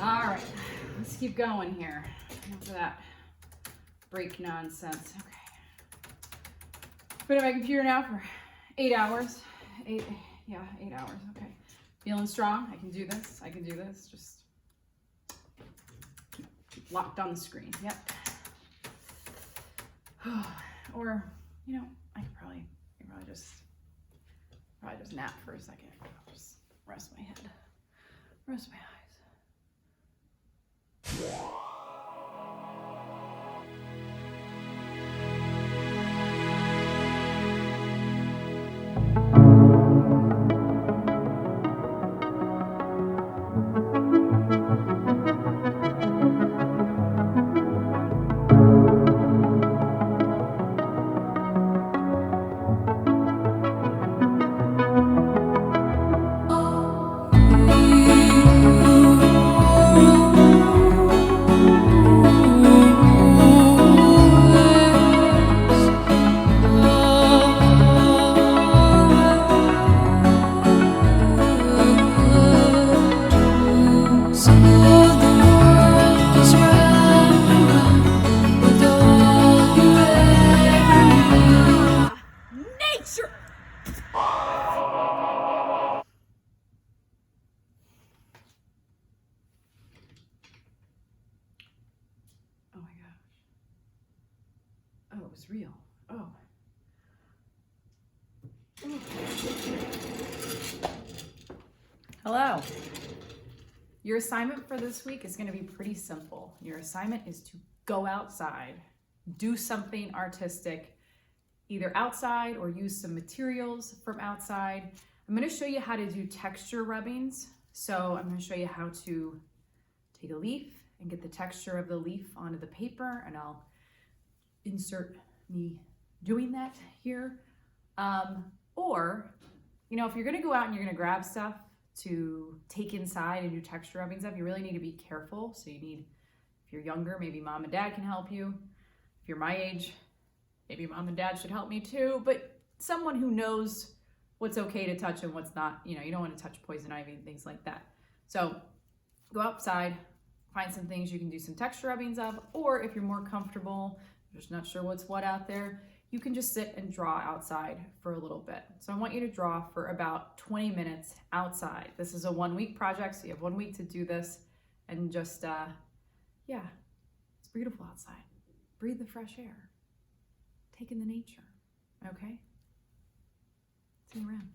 All right, let's keep going here. Enough of that break nonsense. Okay. Been at my computer now for 8 hours. 8 hours. Okay. Feeling strong. I can do this. I can do this. Just keep locked on the screen. Yep. Or, you know, I could probably just nap for a second. Just rest my head. Rest my eyes. Oh my gosh. Oh, it was real. Oh. Hello. Your assignment for this week is going to be pretty simple. Your assignment is to go outside, do something artistic, either outside or use some materials from outside. I'm going to show you how to do texture rubbings. So I'm going to show you how to take a leaf and get the texture of the leaf onto the paper, and I'll insert me doing that here. Or, you know, if you're gonna go out and you're gonna grab stuff to take inside and do texture rubbing stuff, you really need to be careful. So you need, if you're younger, maybe mom and dad can help you. If you're my age, maybe mom and dad should help me too, but someone who knows what's okay to touch and what's not. You know, you don't want to touch poison ivy and things like that. So go outside, find some things you can do some texture rubbings of, or if you're more comfortable, just not sure what's what out there, you can just sit and draw outside for a little bit. So I want you to draw for about 20 minutes outside. This is a 1-week project, so you have 1 week to do this, and just, yeah, it's beautiful outside. Breathe the fresh air. Take in the nature, okay? See you around.